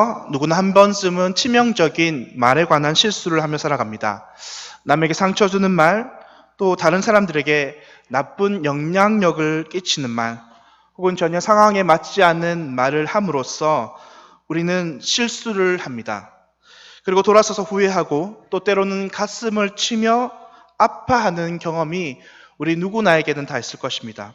살아가면서 누구나 한 번쯤은 치명적인 말에 관한 실수를 하며 살아갑니다. 남에게 상처 주는 말, 또 다른 사람들에게 나쁜 영향력을 끼치는 말, 혹은 전혀 상황에 맞지 않는 말을 함으로써 우리는 실수를 합니다. 그리고 돌아서서 후회하고 또 때로는 가슴을 치며 아파하는 경험이 우리 누구나에게는 다 있을 것입니다.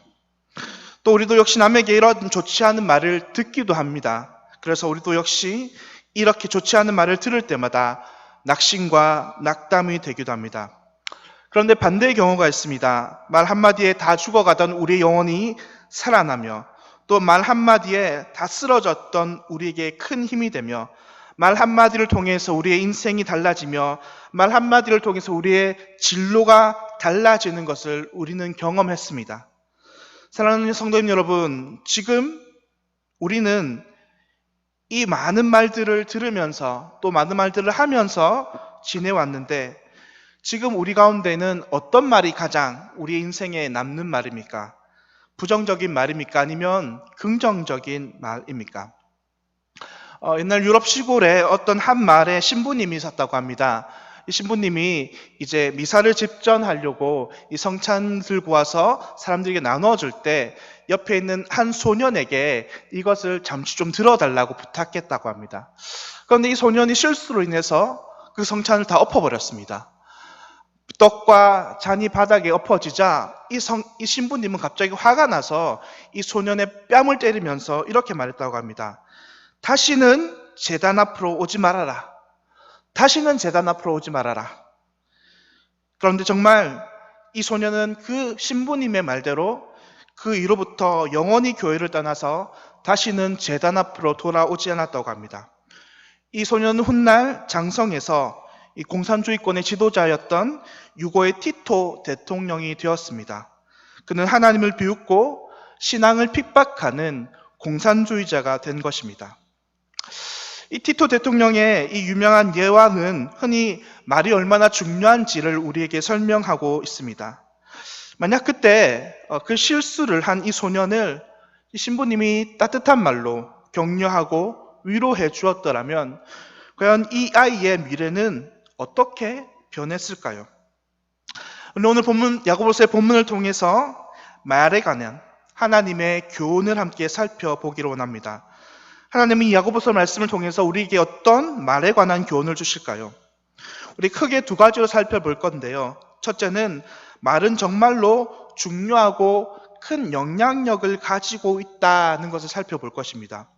또 우리도 역시 남에게 이런 좋지 않은 말을 듣기도 합니다. 그래서 우리도 역시 이렇게 좋지 않은 말을 들을 때마다 낙심과 낙담이 되기도 합니다. 그런데 반대의 경우가 있습니다. 말 한마디에 다 죽어가던 우리의 영혼이 살아나며 또 말 한마디에 다 쓰러졌던 우리에게 큰 힘이 되며 말 한마디를 통해서 우리의 인생이 달라지며 말 한마디를 통해서 우리의 진로가 달라지는 것을 우리는 경험했습니다. 사랑하는 성도님 여러분, 지금 우리는 이 많은 말들을 들으면서 또 많은 말들을 하면서 지내왔는데 지금 우리 가운데는 어떤 말이 가장 우리 인생에 남는 말입니까? 부정적인 말입니까? 아니면 긍정적인 말입니까? 옛날 유럽 시골에 어떤 한 마을에 신부님이 있었다고 합니다. 이 신부님이 이제 미사를 집전하려고 이 성찬 들고 와서 사람들에게 나눠줄 때 옆에 있는 한 소년에게 이것을 잠시 좀 들어달라고 부탁했다고 합니다. 그런데 이 소년이 실수로 인해서 그 성찬을 다 엎어버렸습니다. 떡과 잔이 바닥에 엎어지자 이 신부님은 갑자기 화가 나서 이 소년의 뺨을 때리면서 이렇게 말했다고 합니다. 다시는 제단 앞으로 오지 말아라. 다시는 제단 앞으로 오지 말아라. 그런데 정말 이 소년은 그 신부님의 말대로 그 이후로부터 영원히 교회를 떠나서 다시는 제단 앞으로 돌아오지 않았다고 합니다. 이 소년은 훗날 장성에서 이 공산주의권의 지도자였던 유고의 티토 대통령이 되었습니다. 그는 하나님을 비웃고 신앙을 핍박하는 공산주의자가 된 것입니다. 이 티토 대통령의 이 유명한 예화는 흔히 말이 얼마나 중요한지를 우리에게 설명하고 있습니다. 만약 그때 그 실수를 한 이 소년을 이 신부님이 따뜻한 말로 격려하고 위로해 주었더라면 과연 이 아이의 미래는 어떻게 변했을까요? 오늘 본문, 야고보서의 본문을 통해서 말에 관한 하나님의 교훈을 함께 살펴보기로 원합니다. 하나님은 이 야고보서 말씀을 통해서 우리에게 어떤 말에 관한 교훈을 주실까요? 우리 크게 두 가지로 살펴볼 건데요. 첫째는 말은 정말로 중요하고 큰 영향력을 가지고 있다는 것을 살펴볼 것입니다.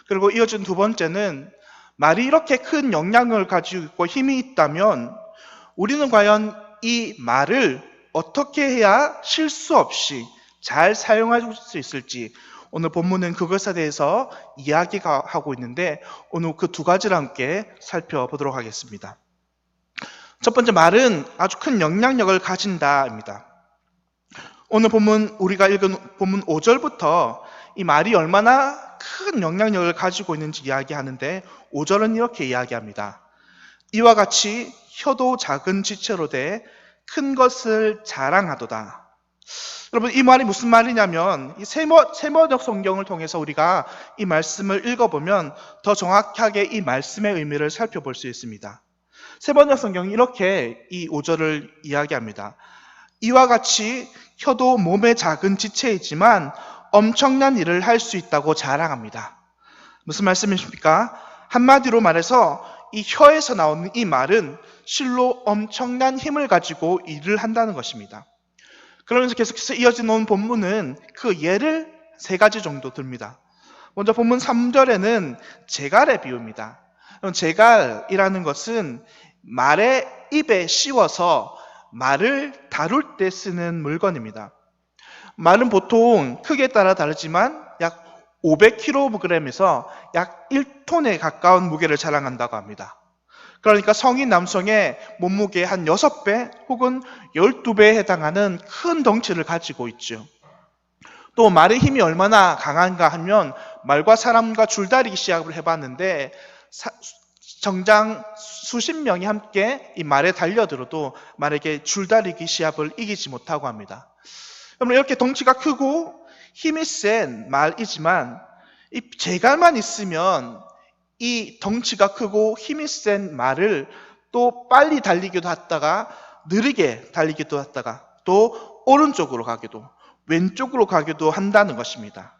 그리고 이어진 두 번째는 말이 이렇게 큰 영향력을 가지고 있고 힘이 있다면 우리는 과연 이 말을 어떻게 해야 실수 없이 잘 사용할 수 있을지 오늘 본문은 그것에 대해서 이야기하고 있는데 오늘 그 두 가지를 함께 살펴보도록 하겠습니다. 첫 번째, 말은 아주 큰 영향력을 가진다입니다. 오늘 본문 우리가 읽은 본문 5절부터 이 말이 얼마나 큰 영향력을 가지고 있는지 이야기하는데 5절은 이렇게 이야기합니다. 이와 같이 혀도 작은 지체로 돼 큰 것을 자랑하도다. 여러분, 이 말이 무슨 말이냐면 이 세번역 성경을 통해서 우리가 이 말씀을 읽어보면 더 정확하게 이 말씀의 의미를 살펴볼 수 있습니다. 세번역 성경이 이렇게 이 5절을 이야기합니다. 이와 같이 혀도 몸의 작은 지체이지만 엄청난 일을 할 수 있다고 자랑합니다. 무슨 말씀이십니까? 한마디로 말해서 이 혀에서 나오는 이 말은 실로 엄청난 힘을 가지고 일을 한다는 것입니다. 그러면서 계속해서 이어져 온 본문은 그 예를 세 가지 정도 듭니다. 먼저 본문 3절에는 제갈의 비유입니다. 제갈이라는 것은 말의 입에 씌워서 말을 다룰 때 쓰는 물건입니다. 말은 보통 크기에 따라 다르지만 약 500kg에서 약 1톤에 가까운 무게를 자랑한다고 합니다. 그러니까 성인 남성의 몸무게의 한 6배 혹은 12배에 해당하는 큰 덩치를 가지고 있죠. 또 말의 힘이 얼마나 강한가 하면 말과 사람과 줄다리기 시합을 해봤는데 정장 수십 명이 함께 이 말에 달려들어도 말에게 줄다리기 시합을 이기지 못하고 합니다. 여러분, 이렇게 덩치가 크고 힘이 센 말이지만 이 제갈만 있으면 이 덩치가 크고 힘이 센 말을 또 빨리 달리기도 했다가 느리게 달리기도 했다가 또 오른쪽으로 가기도 왼쪽으로 가기도 한다는 것입니다.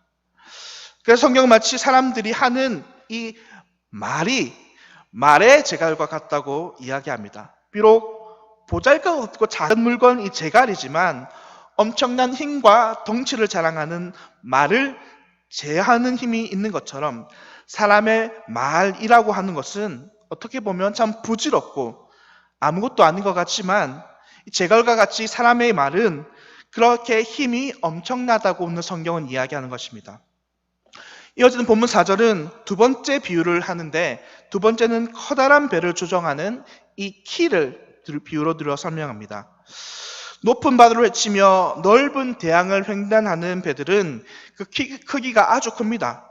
그래서 성경은 마치 사람들이 하는 이 말이 말의 제갈과 같다고 이야기합니다. 비록 보잘것없고 작은 물건 이 제갈이지만 엄청난 힘과 덩치를 자랑하는 말을 제어하는 힘이 있는 것처럼 사람의 말이라고 하는 것은 어떻게 보면 참 부질없고 아무것도 아닌 것 같지만 제갈과 같이 사람의 말은 그렇게 힘이 엄청나다고 오늘 성경은 이야기하는 것입니다. 이어지는 본문 4절은 두 번째 비유를 하는데 두 번째는 커다란 배를 조정하는 이 키를 비유로 들어 설명합니다. 높은 바다로 헤치며 넓은 대양을 횡단하는 배들은 그 크기가 아주 큽니다.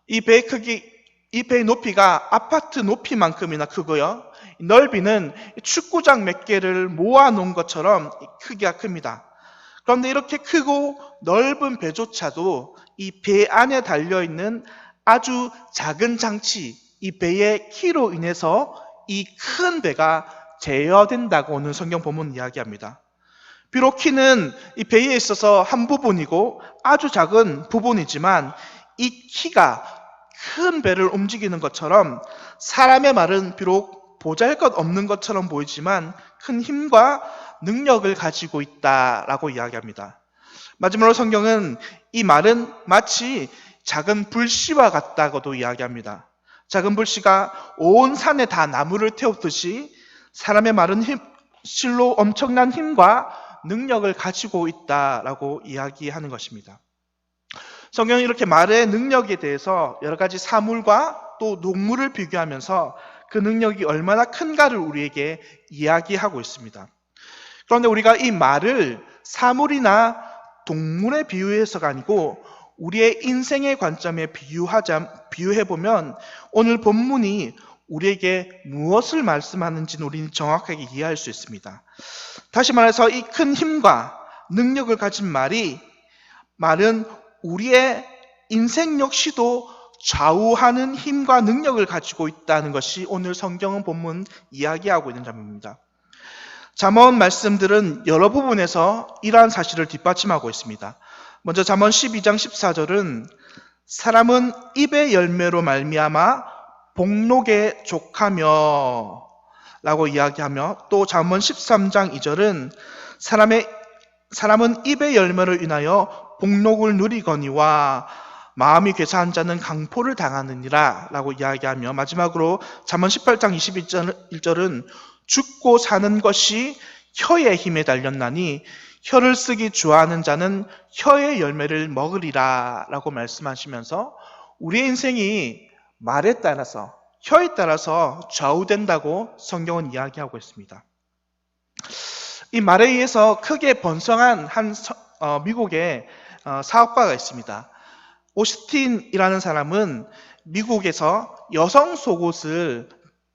이 배의 높이가 아파트 높이만큼이나 크고요. 넓이는 축구장 몇 개를 모아놓은 것처럼 크기가 큽니다. 그런데 이렇게 크고 넓은 배조차도 이 배 안에 달려있는 아주 작은 장치, 이 배의 키로 인해서 이 큰 배가 제어된다고 오늘 성경 본문 이야기합니다. 비록 키는 이 배에 있어서 한 부분이고 아주 작은 부분이지만 이 키가 큰 배를 움직이는 것처럼 사람의 말은 비록 보잘것없는 것처럼 보이지만 큰 힘과 능력을 가지고 있다라고 이야기합니다. 마지막으로 성경은 이 말은 마치 작은 불씨와 같다고도 이야기합니다. 작은 불씨가 온 산에 다 나무를 태우듯이 사람의 말은 실로 엄청난 힘과 능력을 가지고 있다라고 이야기하는 것입니다. 성경은 이렇게 말의 능력에 대해서 여러 가지 사물과 또 동물을 비교하면서 그 능력이 얼마나 큰가를 우리에게 이야기하고 있습니다. 그런데 우리가 이 말을 사물이나 동물에 비유해서가 아니고 우리의 인생의 관점에 비유해보면 오늘 본문이 우리에게 무엇을 말씀하는지는 우리는 정확하게 이해할 수 있습니다. 다시 말해서 이 큰 힘과 능력을 가진 말은 우리의 인생 역시도 좌우하는 힘과 능력을 가지고 있다는 것이 오늘 성경은 본문 이야기하고 있는 점입니다. 잠언 말씀들은 여러 부분에서 이러한 사실을 뒷받침하고 있습니다. 먼저 잠언 12장 14절은 사람은 입의 열매로 말미암아 복록에 족하며 라고 이야기하며 또 잠언 13장 2절은 사람은 입의 열매로 인하여 복록을 누리거니와 마음이 괴사한 자는 강포를 당하느니라 라고 이야기하며 마지막으로 잠언 18장 21절은 죽고 사는 것이 혀의 힘에 달렸나니 혀를 쓰기 좋아하는 자는 혀의 열매를 먹으리라 라고 말씀하시면서 우리의 인생이 말에 따라서 혀에 따라서 좌우된다고 성경은 이야기하고 있습니다. 이 말에 의해서 크게 번성한 한 미국의 사업가가 있습니다. 오스틴이라는 사람은 미국에서 여성 속옷을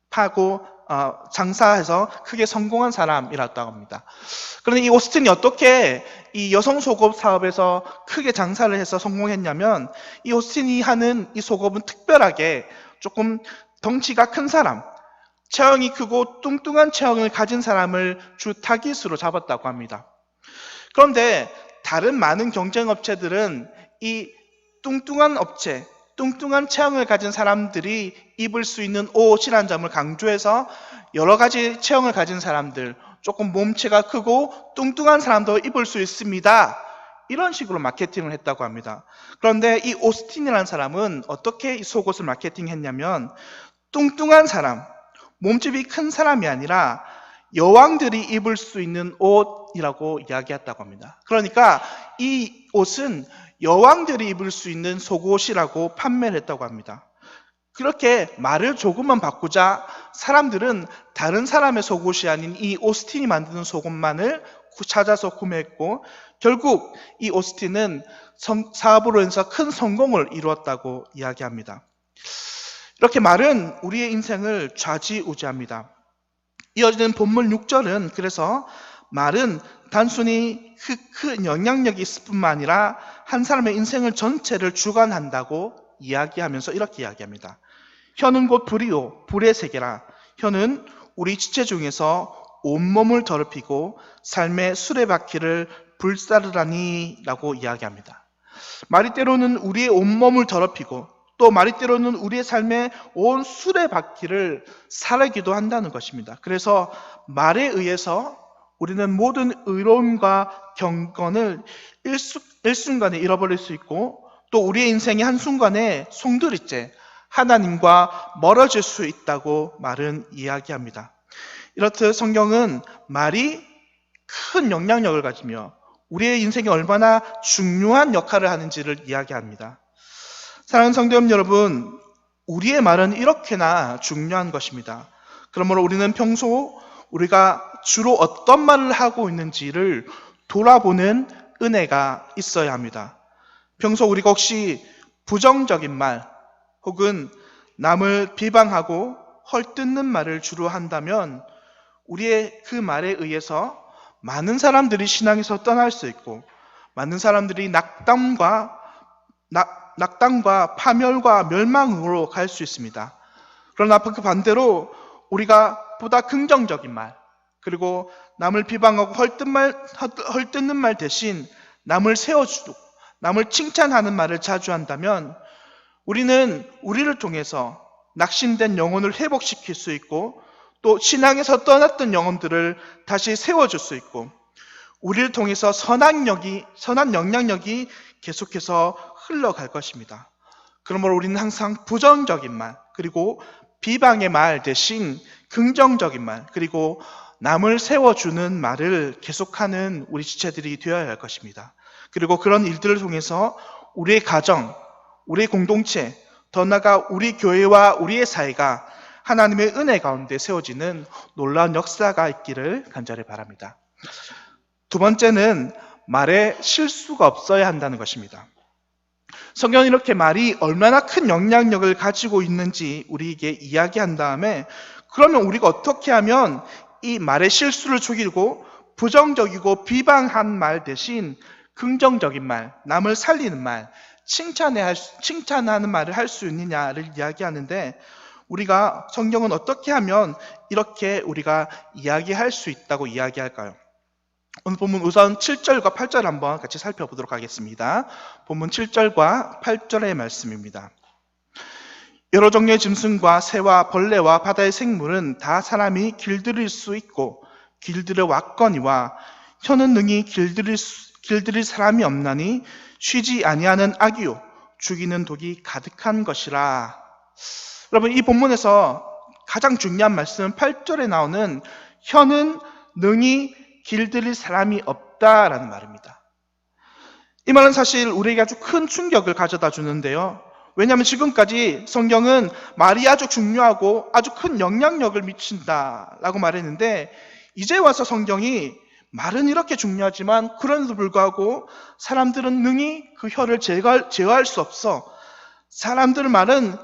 파고 장사해서 크게 성공한 사람이라고 합니다. 그런데 이 오스틴이 어떻게 이 여성 속옷 사업에서 크게 장사를 해서 성공했냐면 이 오스틴이 하는 이 속옷은 특별하게 조금 덩치가 큰 사람, 체형이 크고 뚱뚱한 체형을 가진 사람을 주 타깃으로 잡았다고 합니다. 그런데 다른 많은 경쟁 업체들은 이 뚱뚱한 체형을 가진 사람들이 입을 수 있는 옷이라는 점을 강조해서 여러 가지 체형을 가진 사람들, 조금 몸체가 크고 뚱뚱한 사람도 입을 수 있습니다. 이런 식으로 마케팅을 했다고 합니다. 그런데 이 오스틴이라는 사람은 어떻게 이 속옷을 마케팅했냐면 뚱뚱한 사람, 몸집이 큰 사람이 아니라 여왕들이 입을 수 있는 옷이라고 이야기했다고 합니다. 그러니까 이 옷은 여왕들이 입을 수 있는 속옷이라고 판매를 했다고 합니다. 그렇게 말을 조금만 바꾸자 사람들은 다른 사람의 속옷이 아닌 이 오스틴이 만드는 속옷만을 찾아서 구매했고 결국 이 오스틴은 사업으로 인해서 큰 성공을 이루었다고 이야기합니다. 이렇게 말은 우리의 인생을 좌지우지합니다. 이어지는 본문 6절은 그래서 말은 단순히 큰 영향력이 있을 뿐만 아니라 한 사람의 인생을 전체를 주관한다고 이야기하면서 이렇게 이야기합니다. 혀는 곧 불이요 불의 세계라. 혀는 우리 지체 중에서 온몸을 더럽히고 삶의 수레바퀴를 불사르라니 라고 이야기합니다. 말이 때로는 우리의 온몸을 더럽히고 또 말이 때로는 우리의 삶의 온 수레바퀴를 사르기도 한다는 것입니다. 그래서 말에 의해서 우리는 모든 의로움과 경건을 일순간에 잃어버릴 수 있고 또 우리의 인생의 한순간에 송두리째 하나님과 멀어질 수 있다고 말은 이야기합니다. 이렇듯 성경은 말이 큰 영향력을 가지며 우리의 인생에 얼마나 중요한 역할을 하는지를 이야기합니다. 사랑하는 성도님 여러분, 우리의 말은 이렇게나 중요한 것입니다. 그러므로 우리는 평소 우리가 주로 어떤 말을 하고 있는지를 돌아보는 은혜가 있어야 합니다. 평소 우리가 혹시 부정적인 말 혹은 남을 비방하고 헐뜯는 말을 주로 한다면 우리의 그 말에 의해서 많은 사람들이 신앙에서 떠날 수 있고 많은 사람들이 낙담과 파멸과 멸망으로 갈 수 있습니다. 그러나 그 반대로 우리가 보다 긍정적인 말 그리고 남을 비방하고 헐뜯는 말 대신 남을 세워주고 남을 칭찬하는 말을 자주 한다면 우리는 우리를 통해서 낙심된 영혼을 회복시킬 수 있고 또 신앙에서 떠났던 영혼들을 다시 세워줄 수 있고 우리를 통해서 선한 영향력이 계속해서 흘러갈 것입니다. 그러므로 우리는 항상 부정적인 말 그리고 비방의 말 대신 긍정적인 말 그리고 남을 세워주는 말을 계속하는 우리 지체들이 되어야 할 것입니다. 그리고 그런 일들을 통해서 우리의 가정, 우리의 공동체, 더 나아가 우리 교회와 우리의 사회가 하나님의 은혜 가운데 세워지는 놀라운 역사가 있기를 간절히 바랍니다. 두 번째는 말에 실수가 없어야 한다는 것입니다. 성경은 이렇게 말이 얼마나 큰 영향력을 가지고 있는지 우리에게 이야기한 다음에 그러면 우리가 어떻게 하면 이 말의 실수를 죽이고 부정적이고 비방한 말 대신 긍정적인 말, 남을 살리는 말, 칭찬하는 말을 할 수 있느냐를 이야기하는데 우리가 성경은 어떻게 하면 이렇게 우리가 이야기할 수 있다고 이야기할까요? 오늘 본문 우선 7절과 8절 한번 같이 살펴보도록 하겠습니다. 본문 7절과 8절의 말씀입니다. 여러 종류의 짐승과 새와 벌레와 바다의 생물은 다 사람이 길들일 수 있고 길들여 왔거니와 혀는 능히 길들일 사람이 없나니 쉬지 아니하는 악이요 죽이는 독이 가득한 것이라. 여러분, 이 본문에서 가장 중요한 말씀은 8절에 나오는 혀는 능히 길들일 사람이 없다라는 말입니다. 이 말은 사실 우리에게 아주 큰 충격을 가져다 주는데요. 왜냐하면 지금까지 성경은 말이 아주 중요하고 아주 큰 영향력을 미친다라고 말했는데 이제 와서 성경이 말은 이렇게 중요하지만 그런데도 불구하고 사람들은 능히 그 혀를 제어할 수 없어. 사람들 말은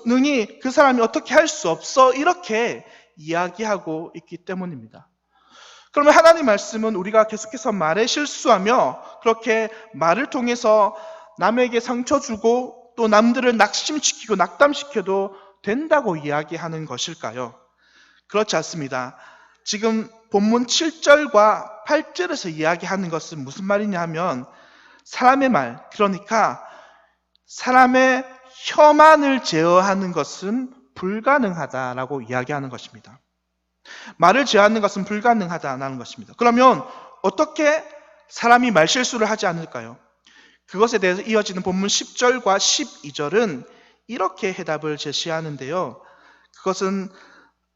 능히 그 사람이 어떻게 할 수 없어. 이렇게 이야기하고 있기 때문입니다. 그러면 하나님 말씀은 우리가 계속해서 말에 실수하며 그렇게 말을 통해서 남에게 상처 주고 또 남들을 낙심시키고 낙담시켜도 된다고 이야기하는 것일까요? 그렇지 않습니다. 지금 본문 7절과 8절에서 이야기하는 것은 무슨 말이냐 하면 사람의 말, 그러니까 사람의 혀만을 제어하는 것은 불가능하다라고 이야기하는 것입니다. 말을 제어하는 것은 불가능하다는 것입니다. 그러면 어떻게 사람이 말실수를 하지 않을까요? 그것에 대해서 이어지는 본문 10절과 12절은 이렇게 해답을 제시하는데요. 그것은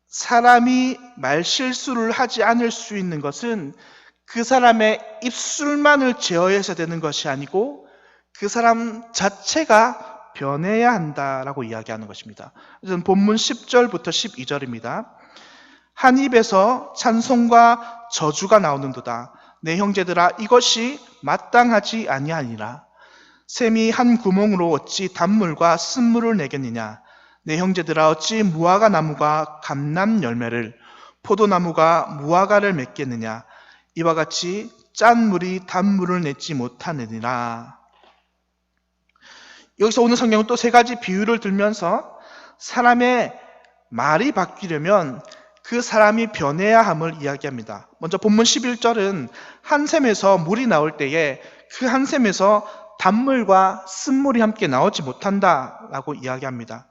사람이 말실수를 하지 않을 수 있는 것은 그 사람의 입술만을 제어해서 되는 것이 아니고 그 사람 자체가 변해야 한다라고 이야기하는 것입니다. 그래서 본문 10절부터 12절입니다. 한 입에서 찬송과 저주가 나오는도다. 내 형제들아 이것이 마땅하지 아니하니라. 샘이 한 구멍으로 어찌 단물과 쓴물을 내겠느냐. 내 형제들아 어찌 무화과 나무가 감람 열매를 포도나무가 무화과를 맺겠느냐. 이와 같이 짠 물이 단물을 맺지 못하느니라. 여기서 오늘 성경은 또 세 가지 비유를 들면서 사람의 말이 바뀌려면 그 사람이 변해야 함을 이야기합니다. 먼저 본문 11절은 한 샘에서 물이 나올 때에 그 한 샘에서 단물과 쓴물이 함께 나오지 못한다라고 이야기합니다.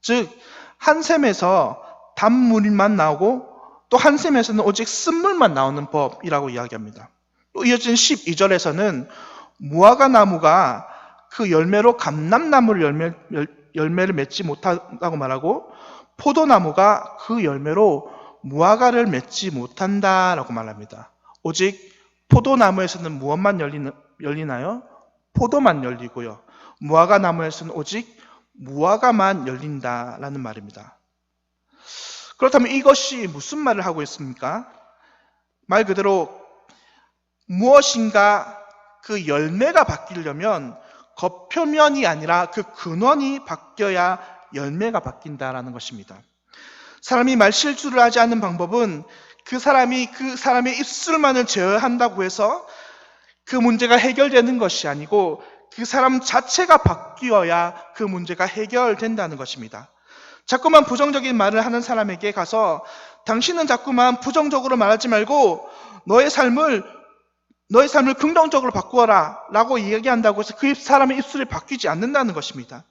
즉, 한 샘에서 단물만 나오고 또 한 샘에서는 오직 쓴물만 나오는 법이라고 이야기합니다. 또 이어진 12절에서는 무화과 나무가 그 열매로 감람나무를 열매를 맺지 못한다고 말하고 포도나무가 그 열매로 무화과를 맺지 못한다라고 말합니다. 오직 포도나무에서는 무엇만 열리나요? 포도만 열리고요. 무화과 나무에서는 오직 무화과만 열린다라는 말입니다. 그렇다면 이것이 무슨 말을 하고 있습니까? 말 그대로 무엇인가 그 열매가 바뀌려면 겉표면이 아니라 그 근원이 바뀌어야 열매가 바뀐다라는 것입니다. 사람이 말실수를 하지 않는 방법은 그 사람의 입술만을 제어한다고 해서 그 문제가 해결되는 것이 아니고 그 사람 자체가 바뀌어야 그 문제가 해결된다는 것입니다. 자꾸만 부정적인 말을 하는 사람에게 가서 당신은 자꾸만 부정적으로 말하지 말고 너의 삶을 긍정적으로 바꾸어라 라고 이야기한다고 해서 그 사람의 입술이 바뀌지 않는다는 것입니다.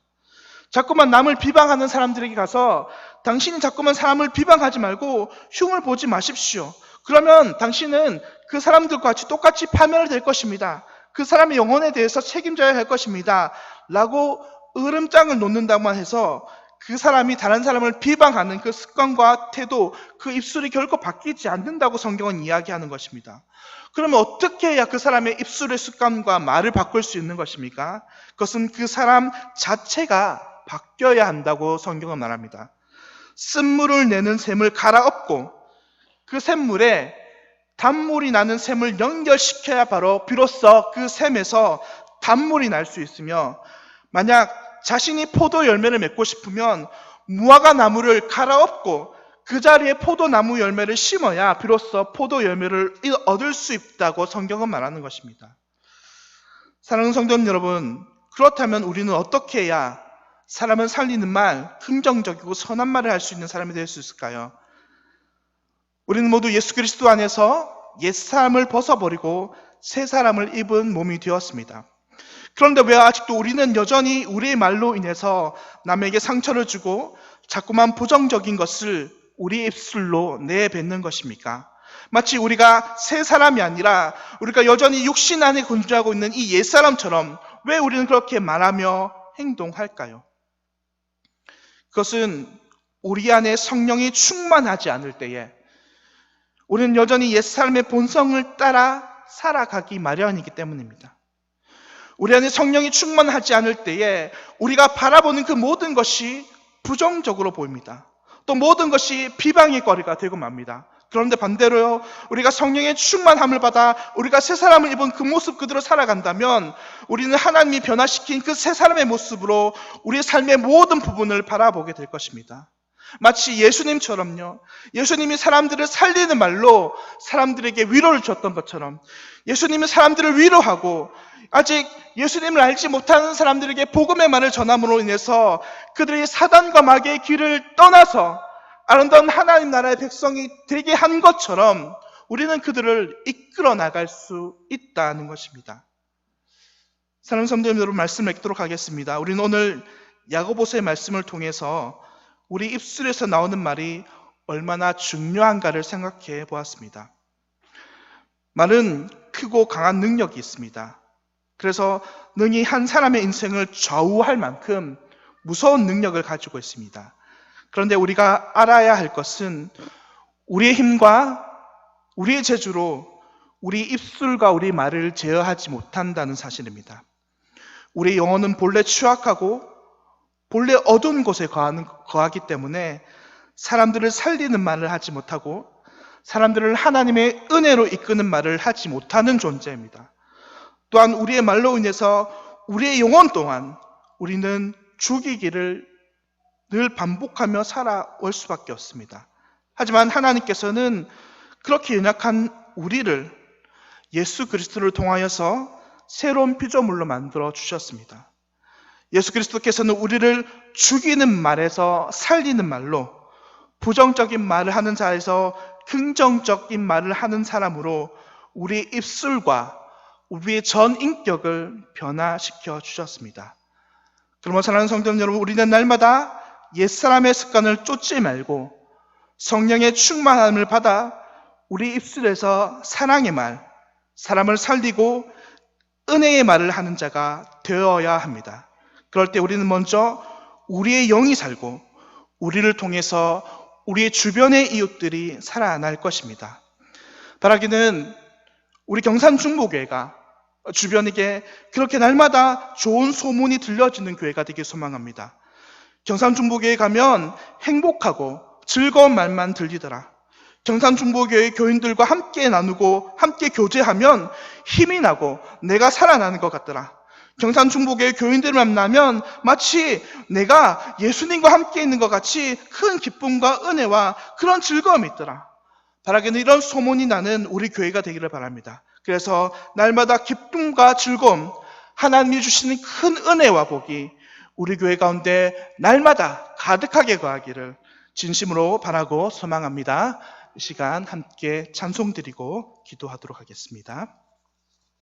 자꾸만 남을 비방하는 사람들에게 가서 당신이 자꾸만 사람을 비방하지 말고 흉을 보지 마십시오. 그러면 당신은 그 사람들과 같이 똑같이 파멸될 것입니다. 그 사람의 영혼에 대해서 책임져야 할 것입니다. 라고 으름장을 놓는다만 해서 그 사람이 다른 사람을 비방하는 그 습관과 태도, 그 입술이 결코 바뀌지 않는다고 성경은 이야기하는 것입니다. 그러면 어떻게 해야 그 사람의 입술의 습관과 말을 바꿀 수 있는 것입니까? 그것은 그 사람 자체가 바뀌어야 한다고 성경은 말합니다. 쓴물을 내는 샘을 갈아엎고 그 샘물에 단물이 나는 샘을 연결시켜야 비로소 그 샘에서 단물이 날 수 있으며, 만약 자신이 포도 열매를 맺고 싶으면 무화과 나무를 갈아엎고 그 자리에 포도나무 열매를 심어야 비로소 포도 열매를 얻을 수 있다고 성경은 말하는 것입니다. 사랑하는 성도 여러분, 그렇다면 우리는 어떻게 해야 사람을 살리는 말, 긍정적이고 선한 말을 할 수 있는 사람이 될 수 있을까요? 우리는 모두 예수 그리스도 안에서 옛사람을 벗어버리고 새 사람을 입은 몸이 되었습니다. 그런데 왜 아직도 우리는 여전히 우리의 말로 인해서 남에게 상처를 주고 자꾸만 부정적인 것을 우리 입술로 내뱉는 것입니까? 마치 우리가 새 사람이 아니라 우리가 여전히 육신 안에 건주하고 있는 이 옛사람처럼 왜 우리는 그렇게 말하며 행동할까요? 그것은 우리 안에 성령이 충만하지 않을 때에 우리는 여전히 옛사람의 본성을 따라 살아가기 마련이기 때문입니다. 우리 안에 성령이 충만하지 않을 때에 우리가 바라보는 그 모든 것이 부정적으로 보입니다. 또 모든 것이 비방의 거리가 되고 맙니다. 그런데 반대로요, 우리가 성령의 충만함을 받아 우리가 새 사람을 입은 그 모습 그대로 살아간다면 우리는 하나님이 변화시킨 그 새 사람의 모습으로 우리의 삶의 모든 부분을 바라보게 될 것입니다. 마치 예수님처럼요, 예수님이 사람들을 살리는 말로 사람들에게 위로를 줬던 것처럼 예수님이 사람들을 위로하고 아직 예수님을 알지 못하는 사람들에게 복음의 말을 전함으로 인해서 그들이 사단과 마귀의 길을 떠나서 아름다운 하나님 나라의 백성이 되게 한 것처럼 우리는 그들을 이끌어 나갈 수 있다는 것입니다. 사랑하는 성도 여러분, 말씀을 읽도록 하겠습니다. 우리는 오늘 야고보서의 말씀을 통해서 우리 입술에서 나오는 말이 얼마나 중요한가를 생각해 보았습니다. 말은 크고 강한 능력이 있습니다. 그래서 능히 한 사람의 인생을 좌우할 만큼 무서운 능력을 가지고 있습니다. 그런데 우리가 알아야 할 것은 우리의 힘과 우리의 재주로 우리 입술과 우리 말을 제어하지 못한다는 사실입니다. 우리의 영혼은 본래 추악하고 본래 어두운 곳에 거하기 때문에 사람들을 살리는 말을 하지 못하고 사람들을 하나님의 은혜로 이끄는 말을 하지 못하는 존재입니다. 또한 우리의 말로 인해서 우리의 영혼 또한 우리는 죽이기를 늘 반복하며 살아올 수밖에 없습니다. 하지만 하나님께서는 그렇게 연약한 우리를 예수 그리스도를 통하여서 새로운 피조물로 만들어 주셨습니다. 예수 그리스도께서는 우리를 죽이는 말에서 살리는 말로, 부정적인 말을 하는 자에서 긍정적인 말을 하는 사람으로 우리의 입술과 우리의 전 인격을 변화시켜 주셨습니다. 그러면 사랑하는 성도 여러분, 우리는 날마다 옛사람의 습관을 쫓지 말고 성령의 충만함을 받아 우리 입술에서 사랑의 말, 사람을 살리고 은혜의 말을 하는 자가 되어야 합니다. 그럴 때 우리는 먼저 우리의 영이 살고 우리를 통해서 우리의 주변의 이웃들이 살아날 것입니다. 바라기는 우리 경산중보교회가 주변에게 그렇게 날마다 좋은 소문이 들려지는 교회가 되길 소망합니다. 경산중보교회에 가면 행복하고 즐거운 말만 들리더라. 경산중보교회 교인들과 함께 나누고 함께 교제하면 힘이 나고 내가 살아나는 것 같더라. 경산중보교회 교인들을 만나면 마치 내가 예수님과 함께 있는 것 같이 큰 기쁨과 은혜와 그런 즐거움이 있더라. 바라기는 이런 소문이 나는 우리 교회가 되기를 바랍니다. 그래서 날마다 기쁨과 즐거움, 하나님이 주시는 큰 은혜와 복이 우리 교회 가운데 날마다 가득하게 거하기를 진심으로 바라고 소망합니다. 이 시간 함께 찬송드리고 기도하도록 하겠습니다.